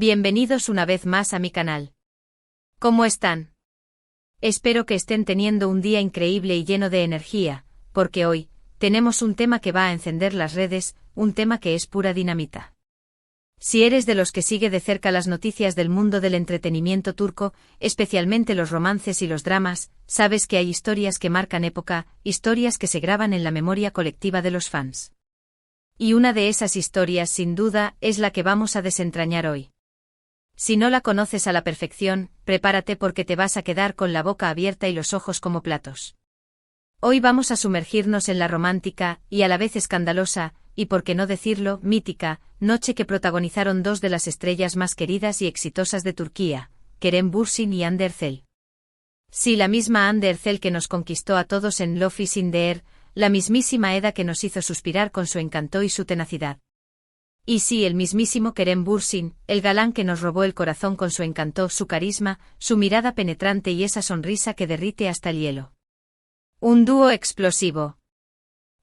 Bienvenidos una vez más a mi canal. ¿Cómo están? Espero que estén teniendo un día increíble y lleno de energía, porque hoy tenemos un tema que va a encender las redes, un tema que es pura dinamita. Si eres de los que sigue de cerca las noticias del mundo del entretenimiento turco, especialmente los romances y los dramas, sabes que hay historias que marcan época, historias que se graban en la memoria colectiva de los fans. Y una de esas historias, sin duda, es la que vamos a desentrañar hoy. Si no la conoces a la perfección, prepárate porque te vas a quedar con la boca abierta y los ojos como platos. Hoy vamos a sumergirnos en la romántica, y a la vez escandalosa, y por qué no decirlo, mítica, noche que protagonizaron dos de las estrellas más queridas y exitosas de Turquía, Kerem Bürsin y Hande Erçel. Sí, la misma Hande Erçel que nos conquistó a todos en Love is in the Air, la mismísima Eda que nos hizo suspirar con su encanto y su tenacidad. Y sí, el mismísimo Kerem Bürsin, el galán que nos robó el corazón con su encanto, su carisma, su mirada penetrante y esa sonrisa que derrite hasta el hielo. Un dúo explosivo.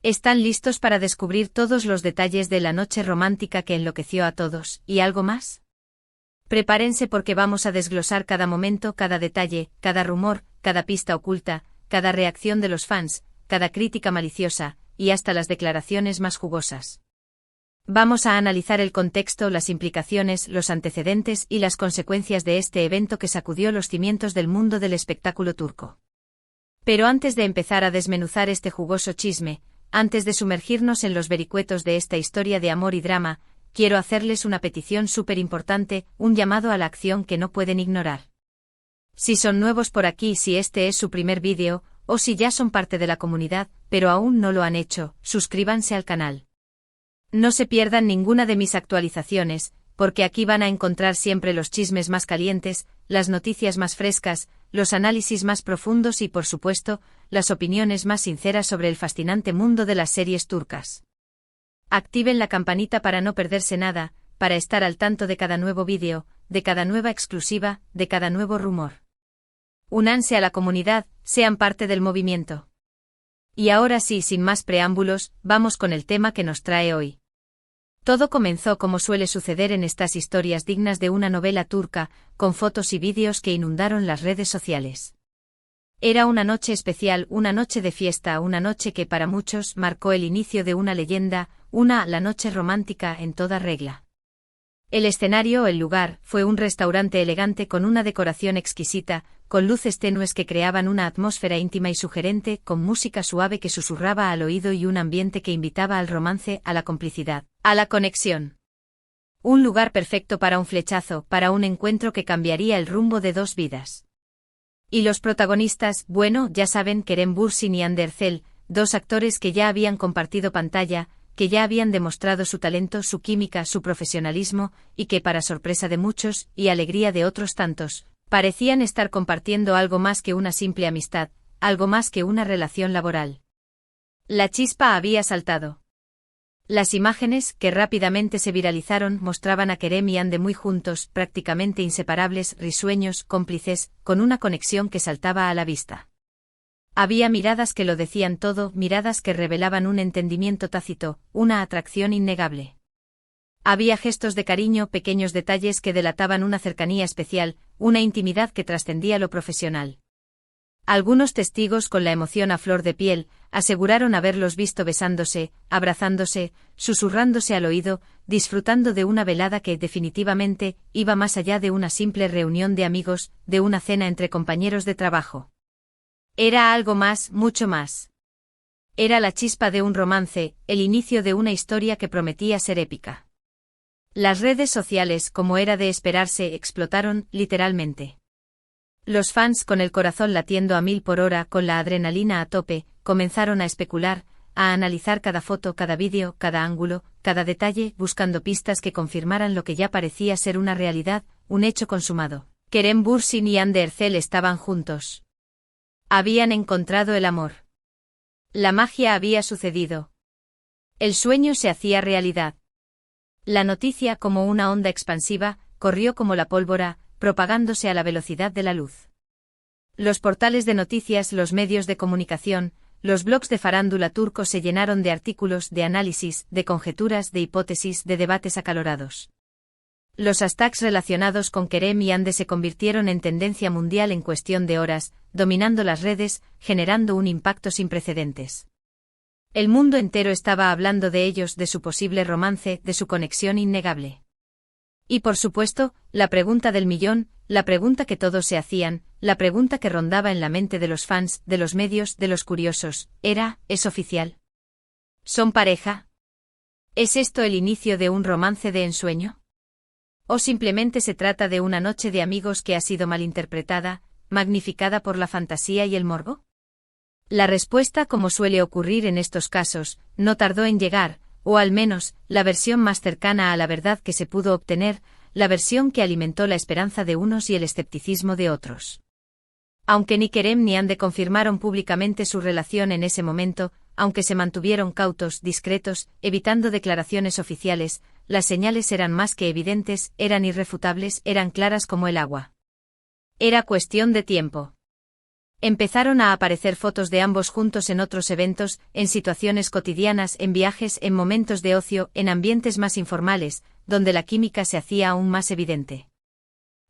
¿Están listos para descubrir todos los detalles de la noche romántica que enloqueció a todos, y algo más? Prepárense porque vamos a desglosar cada momento, cada detalle, cada rumor, cada pista oculta, cada reacción de los fans, cada crítica maliciosa, y hasta las declaraciones más jugosas. Vamos a analizar el contexto, las implicaciones, los antecedentes y las consecuencias de este evento que sacudió los cimientos del mundo del espectáculo turco. Pero antes de empezar a desmenuzar este jugoso chisme, antes de sumergirnos en los vericuetos de esta historia de amor y drama, quiero hacerles una petición súper importante, un llamado a la acción que no pueden ignorar. Si son nuevos por aquí, si este es su primer vídeo, o si ya son parte de la comunidad, pero aún no lo han hecho, suscríbanse al canal. No se pierdan ninguna de mis actualizaciones, porque aquí van a encontrar siempre los chismes más calientes, las noticias más frescas, los análisis más profundos y, por supuesto, las opiniones más sinceras sobre el fascinante mundo de las series turcas. Activen la campanita para no perderse nada, para estar al tanto de cada nuevo vídeo, de cada nueva exclusiva, de cada nuevo rumor. Únanse a la comunidad, sean parte del movimiento. Y ahora sí, sin más preámbulos, vamos con el tema que nos trae hoy. Todo comenzó como suele suceder en estas historias dignas de una novela turca, con fotos y vídeos que inundaron las redes sociales. Era una noche especial, una noche de fiesta, una noche que para muchos marcó el inicio de una leyenda, la noche romántica en toda regla. El escenario, el lugar, fue un restaurante elegante con una decoración exquisita, con luces tenues que creaban una atmósfera íntima y sugerente, con música suave que susurraba al oído y un ambiente que invitaba al romance, a la complicidad, a la conexión. Un lugar perfecto para un flechazo, para un encuentro que cambiaría el rumbo de dos vidas. Y los protagonistas, bueno, ya saben, Kerem Bürsin y Hande Erçel, dos actores que ya habían compartido pantalla, que ya habían demostrado su talento, su química, su profesionalismo, y que para sorpresa de muchos, y alegría de otros tantos, parecían estar compartiendo algo más que una simple amistad, algo más que una relación laboral. La chispa había saltado. Las imágenes, que rápidamente se viralizaron, mostraban a Kerem y Hande muy juntos, prácticamente inseparables, risueños, cómplices, con una conexión que saltaba a la vista. Había miradas que lo decían todo, miradas que revelaban un entendimiento tácito, una atracción innegable. Había gestos de cariño, pequeños detalles que delataban una cercanía especial, una intimidad que trascendía lo profesional. Algunos testigos, con la emoción a flor de piel, aseguraron haberlos visto besándose, abrazándose, susurrándose al oído, disfrutando de una velada que definitivamente iba más allá de una simple reunión de amigos, de una cena entre compañeros de trabajo. Era algo más, mucho más. Era la chispa de un romance, el inicio de una historia que prometía ser épica. Las redes sociales, como era de esperarse, explotaron, literalmente. Los fans, con el corazón latiendo a 1000 por hora, con la adrenalina a tope, comenzaron a especular, a analizar cada foto, cada vídeo, cada ángulo, cada detalle, buscando pistas que confirmaran lo que ya parecía ser una realidad, un hecho consumado. Kerem Bürsin y Hande Erçel estaban juntos. Habían encontrado el amor. La magia había sucedido. El sueño se hacía realidad. La noticia, como una onda expansiva, corrió como la pólvora, propagándose a la velocidad de la luz. Los portales de noticias, los medios de comunicación, los blogs de farándula turcos se llenaron de artículos, de análisis, de conjeturas, de hipótesis, de debates acalorados. Los hashtags relacionados con Kerem y Ande se convirtieron en tendencia mundial en cuestión de horas, dominando las redes, generando un impacto sin precedentes. El mundo entero estaba hablando de ellos, de su posible romance, de su conexión innegable. Y por supuesto, la pregunta del millón, la pregunta que todos se hacían, la pregunta que rondaba en la mente de los fans, de los medios, de los curiosos, era: ¿es oficial? ¿Son pareja? ¿Es esto el inicio de un romance de ensueño? ¿O simplemente se trata de una noche de amigos que ha sido malinterpretada, magnificada por la fantasía y el morbo? La respuesta, como suele ocurrir en estos casos, no tardó en llegar, o al menos, la versión más cercana a la verdad que se pudo obtener, la versión que alimentó la esperanza de unos y el escepticismo de otros. Aunque ni Kerem ni Ande confirmaron públicamente su relación en ese momento, aunque se mantuvieron cautos, discretos, evitando declaraciones oficiales, las señales eran más que evidentes, eran irrefutables, eran claras como el agua. Era cuestión de tiempo. Empezaron a aparecer fotos de ambos juntos en otros eventos, en situaciones cotidianas, en viajes, en momentos de ocio, en ambientes más informales, donde la química se hacía aún más evidente.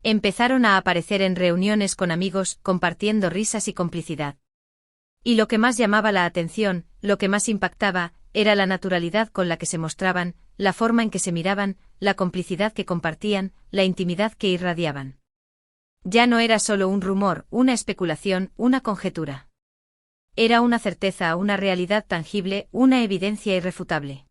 Empezaron a aparecer en reuniones con amigos, compartiendo risas y complicidad. Y lo que más llamaba la atención, lo que más impactaba, era la naturalidad con la que se mostraban, la forma en que se miraban, la complicidad que compartían, la intimidad que irradiaban. Ya no era solo un rumor, una especulación, una conjetura. Era una certeza, una realidad tangible, una evidencia irrefutable.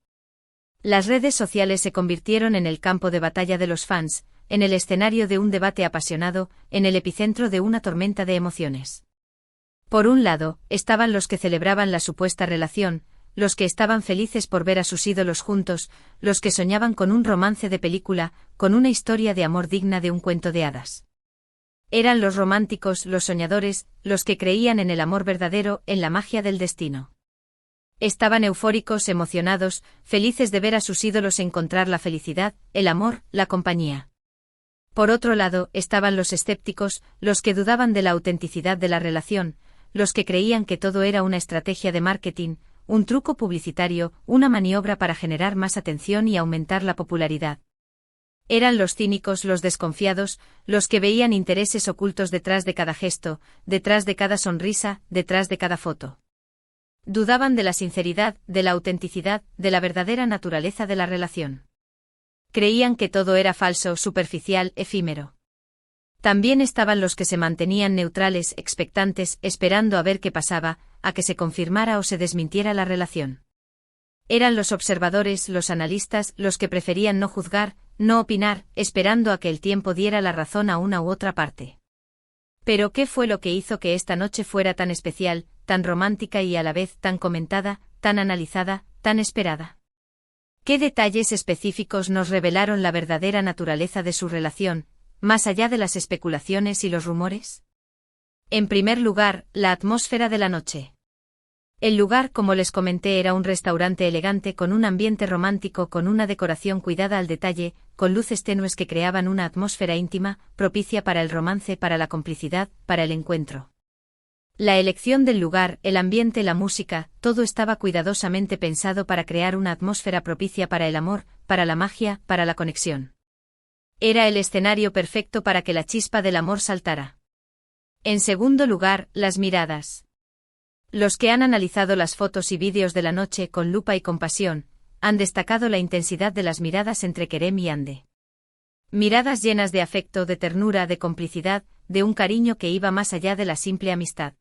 Las redes sociales se convirtieron en el campo de batalla de los fans, en el escenario de un debate apasionado, en el epicentro de una tormenta de emociones. Por un lado, estaban los que celebraban la supuesta relación, los que estaban felices por ver a sus ídolos juntos, los que soñaban con un romance de película, con una historia de amor digna de un cuento de hadas. Eran los románticos, los soñadores, los que creían en el amor verdadero, en la magia del destino. Estaban eufóricos, emocionados, felices de ver a sus ídolos encontrar la felicidad, el amor, la compañía. Por otro lado, estaban los escépticos, los que dudaban de la autenticidad de la relación, los que creían que todo era una estrategia de marketing, un truco publicitario, una maniobra para generar más atención y aumentar la popularidad. Eran los cínicos, los desconfiados, los que veían intereses ocultos detrás de cada gesto, detrás de cada sonrisa, detrás de cada foto. Dudaban de la sinceridad, de la autenticidad, de la verdadera naturaleza de la relación. Creían que todo era falso, superficial, efímero. También estaban los que se mantenían neutrales, expectantes, esperando a ver qué pasaba, a que se confirmara o se desmintiera la relación. Eran los observadores, los analistas, los que preferían no juzgar, no opinar, esperando a que el tiempo diera la razón a una u otra parte. Pero ¿qué fue lo que hizo que esta noche fuera tan especial, tan romántica y a la vez tan comentada, tan analizada, tan esperada? ¿Qué detalles específicos nos revelaron la verdadera naturaleza de su relación, más allá de las especulaciones y los rumores? En primer lugar, la atmósfera de la noche. El lugar, como les comenté, era un restaurante elegante con un ambiente romántico, con una decoración cuidada al detalle, con luces tenues que creaban una atmósfera íntima, propicia para el romance, para la complicidad, para el encuentro. La elección del lugar, el ambiente, la música, todo estaba cuidadosamente pensado para crear una atmósfera propicia para el amor, para la magia, para la conexión. Era el escenario perfecto para que la chispa del amor saltara. En segundo lugar, las miradas. Los que han analizado las fotos y vídeos de la noche con lupa y compasión, han destacado la intensidad de las miradas entre Kerem y Ande. Miradas llenas de afecto, de ternura, de complicidad, de un cariño que iba más allá de la simple amistad.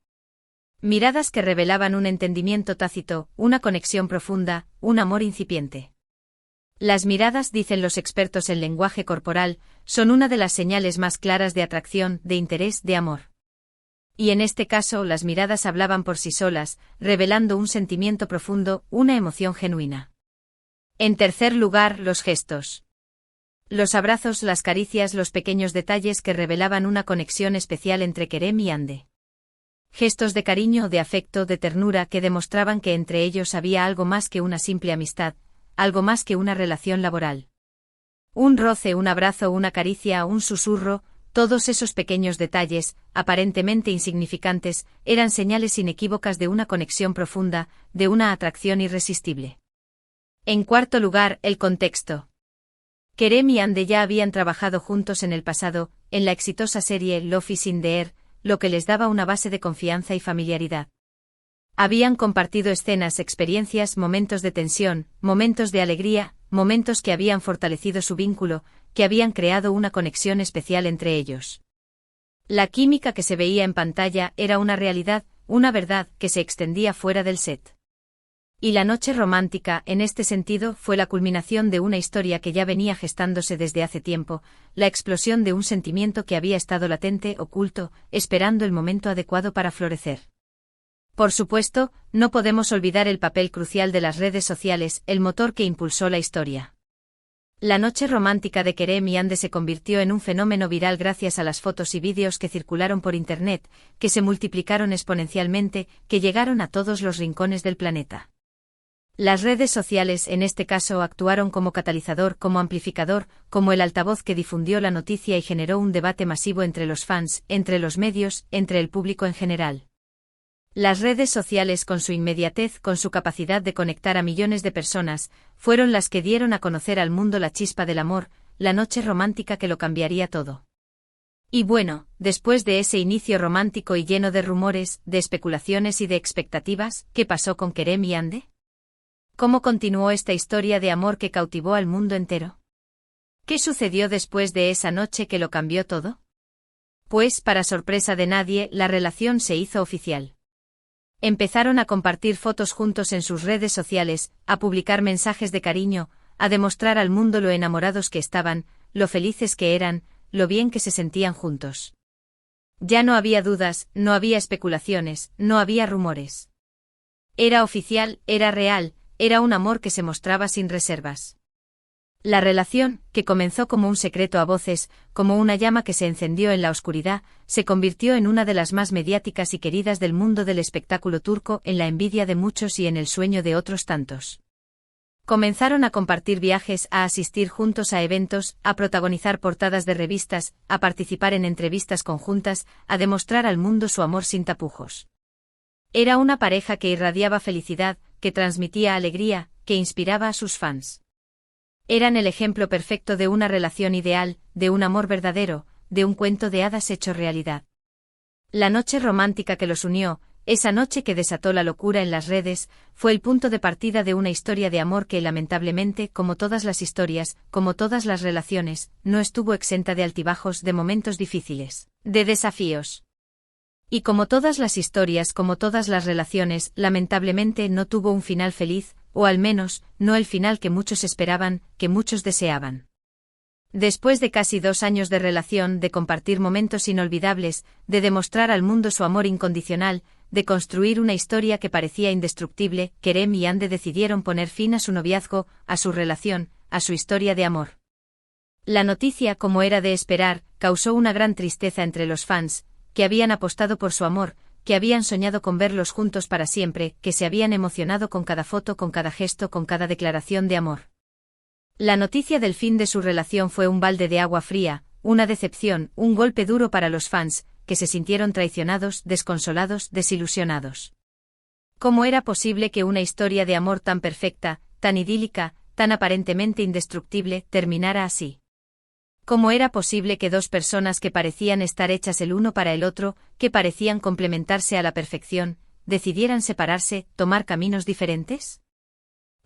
Miradas que revelaban un entendimiento tácito, una conexión profunda, un amor incipiente. Las miradas, dicen los expertos en lenguaje corporal, son una de las señales más claras de atracción, de interés, de amor. Y en este caso las miradas hablaban por sí solas, revelando un sentimiento profundo, una emoción genuina. En tercer lugar, los gestos. Los abrazos, las caricias, los pequeños detalles que revelaban una conexión especial entre Kerem y Ande. Gestos de cariño, de afecto, de ternura que demostraban que entre ellos había algo más que una simple amistad, algo más que una relación laboral. Un roce, un abrazo, una caricia, un susurro, todos esos pequeños detalles, aparentemente insignificantes, eran señales inequívocas de una conexión profunda, de una atracción irresistible. En cuarto lugar, el contexto. Kerem y Ande ya habían trabajado juntos en el pasado, en la exitosa serie Love is in the Air, lo que les daba una base de confianza y familiaridad. Habían compartido escenas, experiencias, momentos de tensión, momentos de alegría, momentos que habían fortalecido su vínculo, que habían creado una conexión especial entre ellos. La química que se veía en pantalla era una realidad, una verdad que se extendía fuera del set. Y la noche romántica, en este sentido, fue la culminación de una historia que ya venía gestándose desde hace tiempo, la explosión de un sentimiento que había estado latente, oculto, esperando el momento adecuado para florecer. Por supuesto, no podemos olvidar el papel crucial de las redes sociales, el motor que impulsó la historia. La noche romántica de Kerem y Ande se convirtió en un fenómeno viral gracias a las fotos y vídeos que circularon por Internet, que se multiplicaron exponencialmente, que llegaron a todos los rincones del planeta. Las redes sociales en este caso actuaron como catalizador, como amplificador, como el altavoz que difundió la noticia y generó un debate masivo entre los fans, entre los medios, entre el público en general. Las redes sociales, con su inmediatez, con su capacidad de conectar a millones de personas, fueron las que dieron a conocer al mundo la chispa del amor, la noche romántica que lo cambiaría todo. Y bueno, después de ese inicio romántico y lleno de rumores, de especulaciones y de expectativas, ¿qué pasó con Kerem y Ande? ¿Cómo continuó esta historia de amor que cautivó al mundo entero? ¿Qué sucedió después de esa noche que lo cambió todo? Pues, para sorpresa de nadie, la relación se hizo oficial. Empezaron a compartir fotos juntos en sus redes sociales, a publicar mensajes de cariño, a demostrar al mundo lo enamorados que estaban, lo felices que eran, lo bien que se sentían juntos. Ya no había dudas, no había especulaciones, no había rumores. Era oficial, era real, era un amor que se mostraba sin reservas. La relación, que comenzó como un secreto a voces, como una llama que se encendió en la oscuridad, se convirtió en una de las más mediáticas y queridas del mundo del espectáculo turco, en la envidia de muchos y en el sueño de otros tantos. Comenzaron a compartir viajes, a asistir juntos a eventos, a protagonizar portadas de revistas, a participar en entrevistas conjuntas, a demostrar al mundo su amor sin tapujos. Era una pareja que irradiaba felicidad, que transmitía alegría, que inspiraba a sus fans. Eran el ejemplo perfecto de una relación ideal, de un amor verdadero, de un cuento de hadas hecho realidad. La noche romántica que los unió, esa noche que desató la locura en las redes, fue el punto de partida de una historia de amor que lamentablemente, como todas las historias, como todas las relaciones, no estuvo exenta de altibajos, de momentos difíciles, de desafíos. Y como todas las historias, como todas las relaciones, lamentablemente no tuvo un final feliz, o al menos, no el final que muchos esperaban, que muchos deseaban. Después de casi 2 años de relación, de compartir momentos inolvidables, de demostrar al mundo su amor incondicional, de construir una historia que parecía indestructible, Kerem y Ande decidieron poner fin a su noviazgo, a su relación, a su historia de amor. La noticia, como era de esperar, causó una gran tristeza entre los fans, que habían apostado por su amor, que habían soñado con verlos juntos para siempre, que se habían emocionado con cada foto, con cada gesto, con cada declaración de amor. La noticia del fin de su relación fue un balde de agua fría, una decepción, un golpe duro para los fans, que se sintieron traicionados, desconsolados, desilusionados. ¿Cómo era posible que una historia de amor tan perfecta, tan idílica, tan aparentemente indestructible, terminara así? ¿Cómo era posible que 2 personas que parecían estar hechas el uno para el otro, que parecían complementarse a la perfección, decidieran separarse, tomar caminos diferentes?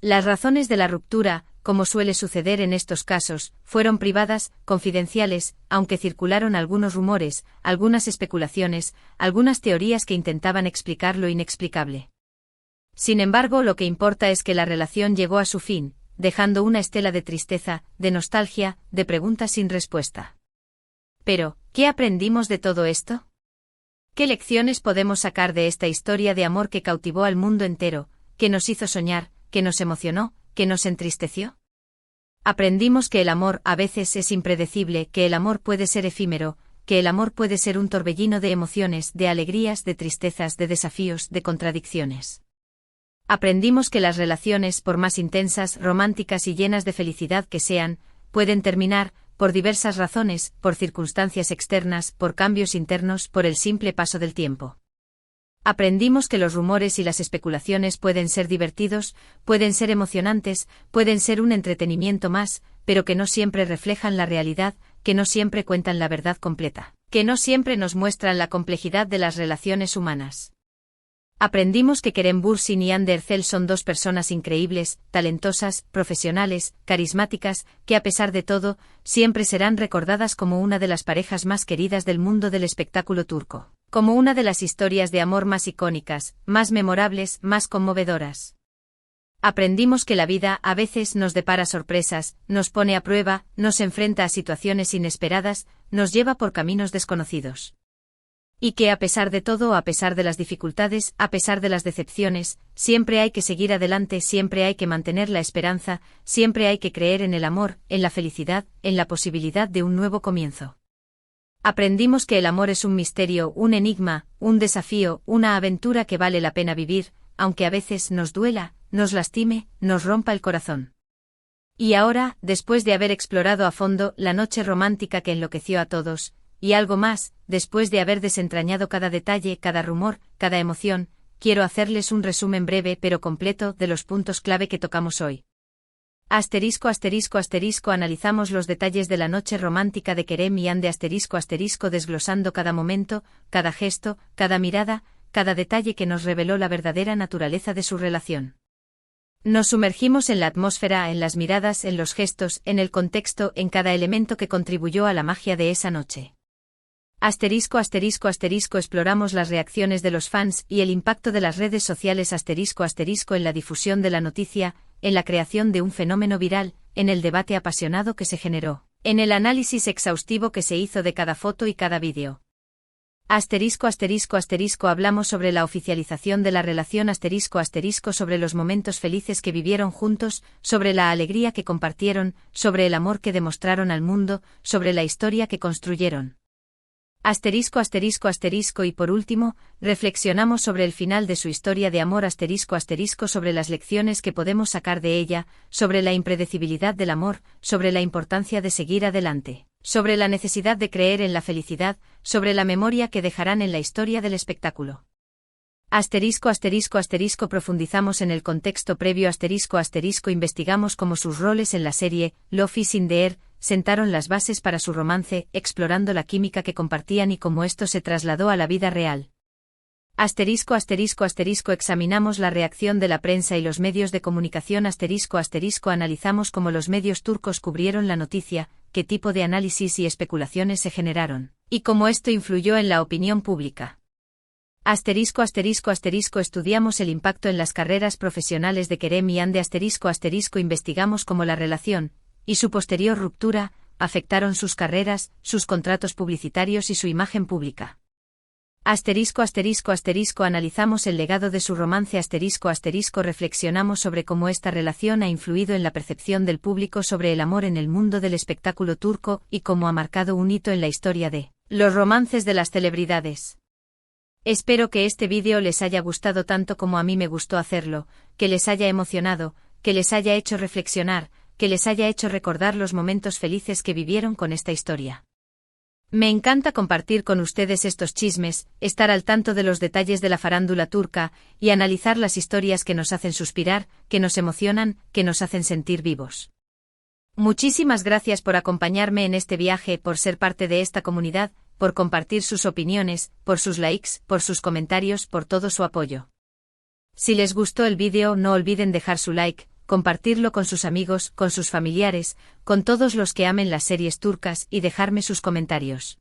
Las razones de la ruptura, como suele suceder en estos casos, fueron privadas, confidenciales, aunque circularon algunos rumores, algunas especulaciones, algunas teorías que intentaban explicar lo inexplicable. Sin embargo, lo que importa es que la relación llegó a su fin, dejando una estela de tristeza, de nostalgia, de preguntas sin respuesta. Pero, ¿qué aprendimos de todo esto? ¿Qué lecciones podemos sacar de esta historia de amor que cautivó al mundo entero, que nos hizo soñar, que nos emocionó, que nos entristeció? Aprendimos que el amor a veces es impredecible, que el amor puede ser efímero, que el amor puede ser un torbellino de emociones, de alegrías, de tristezas, de desafíos, de contradicciones. Aprendimos que las relaciones, por más intensas, románticas y llenas de felicidad que sean, pueden terminar, por diversas razones, por circunstancias externas, por cambios internos, por el simple paso del tiempo. Aprendimos que los rumores y las especulaciones pueden ser divertidos, pueden ser emocionantes, pueden ser un entretenimiento más, pero que no siempre reflejan la realidad, que no siempre cuentan la verdad completa, que no siempre nos muestran la complejidad de las relaciones humanas. Aprendimos que Kerem Bürsin y Hande Erçel son dos personas increíbles, talentosas, profesionales, carismáticas, que a pesar de todo, siempre serán recordadas como una de las parejas más queridas del mundo del espectáculo turco, como una de las historias de amor más icónicas, más memorables, más conmovedoras. Aprendimos que la vida a veces nos depara sorpresas, nos pone a prueba, nos enfrenta a situaciones inesperadas, nos lleva por caminos desconocidos. Y que a pesar de todo, a pesar de las dificultades, a pesar de las decepciones, siempre hay que seguir adelante, siempre hay que mantener la esperanza, siempre hay que creer en el amor, en la felicidad, en la posibilidad de un nuevo comienzo. Aprendimos que el amor es un misterio, un enigma, un desafío, una aventura que vale la pena vivir, aunque a veces nos duela, nos lastime, nos rompa el corazón. Y ahora, después de haber explorado a fondo la noche romántica que enloqueció a todos, y algo más, después de haber desentrañado cada detalle, cada rumor, cada emoción, quiero hacerles un resumen breve pero completo de los puntos clave que tocamos hoy. Analizamos los detalles de la noche romántica de Kerem y Hande desglosando cada momento, cada gesto, cada mirada, cada detalle que nos reveló la verdadera naturaleza de su relación. Nos sumergimos en la atmósfera, en las miradas, en los gestos, en el contexto, en cada elemento que contribuyó a la magia de esa noche. Exploramos las reacciones de los fans y el impacto de las redes sociales en la difusión de la noticia, en la creación de un fenómeno viral, en el debate apasionado que se generó, en el análisis exhaustivo que se hizo de cada foto y cada vídeo. Hablamos sobre la oficialización de la relación sobre los momentos felices que vivieron juntos, sobre la alegría que compartieron, sobre el amor que demostraron al mundo, sobre la historia que construyeron. Y por último, reflexionamos sobre el final de su historia de amor sobre las lecciones que podemos sacar de ella, sobre la impredecibilidad del amor, sobre la importancia de seguir adelante, sobre la necesidad de creer en la felicidad, sobre la memoria que dejarán en la historia del espectáculo. Profundizamos en el contexto previo investigamos cómo sus roles en la serie, Love is in the Air, sentaron las bases para su romance, explorando la química que compartían y cómo esto se trasladó a la vida real. Examinamos la reacción de la prensa y los medios de comunicación analizamos cómo los medios turcos cubrieron la noticia, qué tipo de análisis y especulaciones se generaron, y cómo esto influyó en la opinión pública. Estudiamos el impacto en las carreras profesionales de Kerem y Hande investigamos cómo la relación, y su posterior ruptura, afectaron sus carreras, sus contratos publicitarios y su imagen pública. Analizamos el legado de su romance reflexionamos sobre cómo esta relación ha influido en la percepción del público sobre el amor en el mundo del espectáculo turco y cómo ha marcado un hito en la historia de los romances de las celebridades. Espero que este vídeo les haya gustado tanto como a mí me gustó hacerlo, que les haya emocionado, que les haya hecho reflexionar, que les haya hecho recordar los momentos felices que vivieron con esta historia. Me encanta compartir con ustedes estos chismes, estar al tanto de los detalles de la farándula turca, y analizar las historias que nos hacen suspirar, que nos emocionan, que nos hacen sentir vivos. Muchísimas gracias por acompañarme en este viaje, por ser parte de esta comunidad, por compartir sus opiniones, por sus likes, por sus comentarios, por todo su apoyo. Si les gustó el vídeo, no olviden dejar su like, compartirlo con sus amigos, con sus familiares, con todos los que amen las series turcas y dejarme sus comentarios.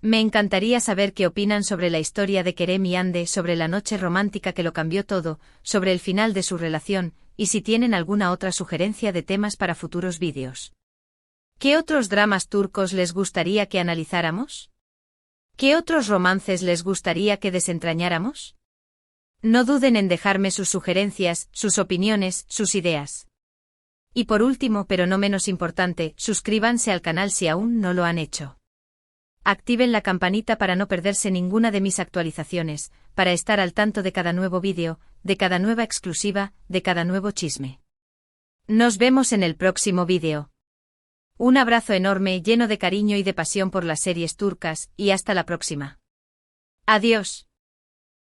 Me encantaría saber qué opinan sobre la historia de Kerem y Hande, sobre la noche romántica que lo cambió todo, sobre el final de su relación, y si tienen alguna otra sugerencia de temas para futuros vídeos. ¿Qué otros dramas turcos les gustaría que analizáramos? ¿Qué otros romances les gustaría que desentrañáramos? No duden en dejarme sus sugerencias, sus opiniones, sus ideas. Y por último, pero no menos importante, suscríbanse al canal si aún no lo han hecho. Activen la campanita para no perderse ninguna de mis actualizaciones, para estar al tanto de cada nuevo vídeo, de cada nueva exclusiva, de cada nuevo chisme. Nos vemos en el próximo vídeo. Un abrazo enorme lleno de cariño y de pasión por las series turcas, y hasta la próxima. Adiós.